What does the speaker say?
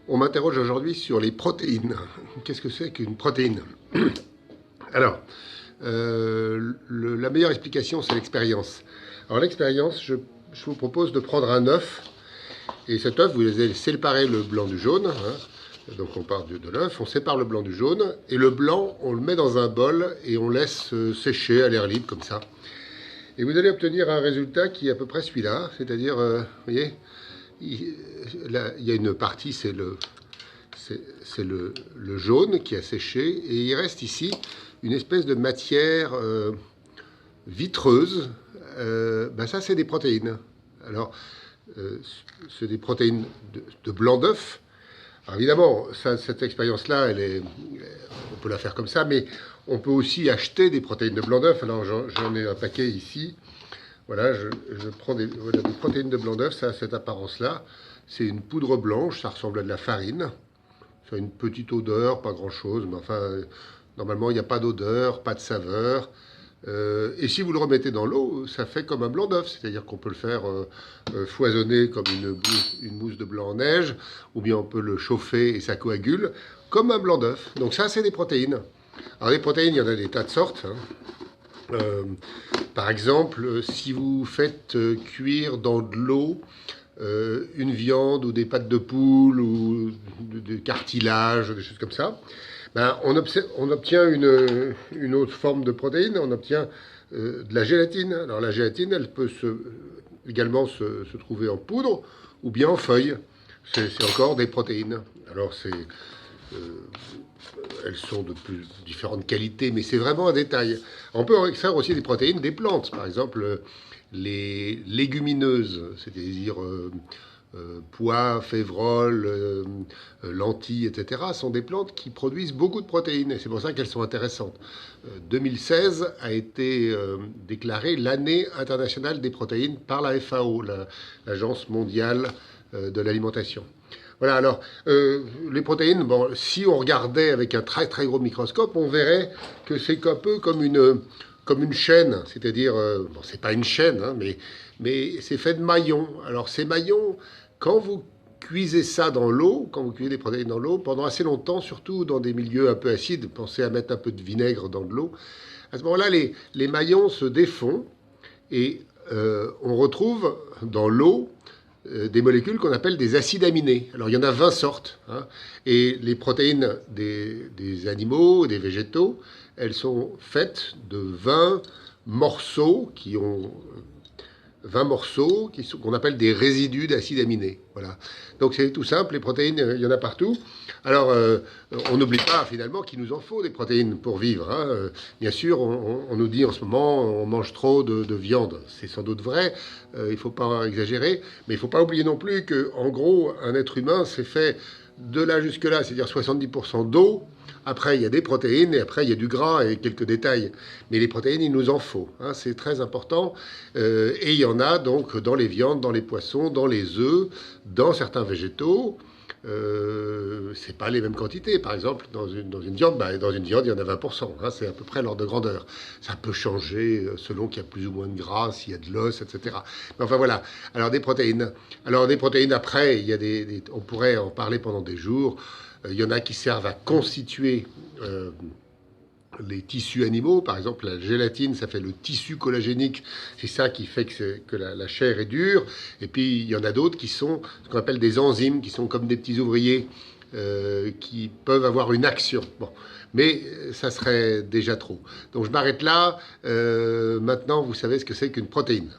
On m'interroge aujourd'hui sur les protéines. Qu'est-ce que c'est qu'une protéine? Alors, la meilleure explication, c'est l'expérience. Alors l'expérience, je vous propose de prendre un œuf, et cet œuf, vous allez séparer le blanc du jaune. Donc on part de l'œuf, on sépare le blanc du jaune, et le blanc, on le met dans un bol, et on laisse sécher à l'air libre, comme ça. Et vous allez obtenir un résultat qui est à peu près celui-là, c'est-à-dire, vous voyez, il y a une partie, c'est le jaune qui a séché, et il reste ici une espèce de matière vitreuse. Ça, c'est des protéines. Alors, c'est des protéines de blanc d'œuf. Alors évidemment, cette expérience-là, on peut la faire comme ça, mais on peut aussi acheter des protéines de blanc d'œuf. Alors j'en ai un paquet ici. Voilà, je prends des protéines de blanc d'œuf, ça a cette apparence-là. C'est une poudre blanche, ça ressemble à de la farine. Ça a une petite odeur, pas grand-chose, mais enfin, normalement, il n'y a pas d'odeur, pas de saveur. Et si vous le remettez dans l'eau, ça fait comme un blanc d'œuf, c'est-à-dire qu'on peut le faire foisonner comme une mousse de blanc en neige, ou bien on peut le chauffer et ça coagule, comme un blanc d'œuf. Donc ça, c'est des protéines. Alors les protéines, il y en a des tas de sortes. Par exemple, si vous faites cuire dans de l'eau une viande ou des pattes de poule ou de cartilage, des choses comme ça, on obtient une autre forme de protéine, on obtient de la gélatine. Alors la gélatine, elle peut également se trouver en poudre ou bien en feuilles. C'est encore des protéines. Alors elles sont de plus différentes qualités, mais c'est vraiment un détail. On peut extraire aussi des protéines des plantes, par exemple les légumineuses, c'est-à-dire pois, févrole, lentilles, etc., sont des plantes qui produisent beaucoup de protéines, et c'est pour ça qu'elles sont intéressantes. 2016 a été déclarée l'année internationale des protéines par la FAO, l'Agence mondiale de l'alimentation. Voilà, alors, les protéines, bon, si on regardait avec un très très gros microscope, on verrait que c'est un peu comme une chaîne, c'est-à-dire, bon, c'est pas une chaîne, hein, mais c'est fait de maillons. Alors, ces maillons, quand vous cuisez ça dans l'eau, quand vous cuisez des protéines dans l'eau, pendant assez longtemps, surtout dans des milieux un peu acides, pensez à mettre un peu de vinaigre dans de l'eau, à ce moment-là, les maillons se défont et on retrouve dans l'eau des molécules qu'on appelle des acides aminés. Alors il y en a 20 sortes, hein, et les protéines des animaux, des végétaux, elles sont faites de 20 morceaux qu'on appelle des résidus d'acides aminés. Voilà. Donc c'est tout simple, les protéines, il y en a partout. Alors, on n'oublie pas finalement qu'il nous en faut des protéines pour vivre. Hein. Bien sûr, on nous dit en ce moment, on mange trop de viande. C'est sans doute vrai, il ne faut pas exagérer, mais il ne faut pas oublier non plus qu'en gros, un être humain, c'est fait de là jusque-là, c'est-à-dire 70% d'eau. Après, il y a des protéines, et après, il y a du gras et quelques détails. Mais les protéines, il nous en faut. Hein, c'est très important. Et il y en a donc dans les viandes, dans les poissons, dans les œufs, dans certains végétaux. C'est pas les mêmes quantités. Par exemple, dans une viande, il y en a 20%. Hein, c'est à peu près l'ordre de grandeur. Ça peut changer selon qu'il y a plus ou moins de gras, s'il y a de l'os, etc. Mais enfin voilà. Alors des protéines. Alors des protéines, après, il y a on pourrait en parler pendant des jours. Il y en a qui servent à constituer les tissus animaux. Par exemple, la gélatine, ça fait le tissu collagénique. C'est ça qui fait que la chair est dure. Et puis, il y en a d'autres qui sont ce qu'on appelle des enzymes, qui sont comme des petits ouvriers qui peuvent avoir une action. Bon. Mais ça serait déjà trop. Donc, je m'arrête là. Maintenant, vous savez ce que c'est qu'une protéine.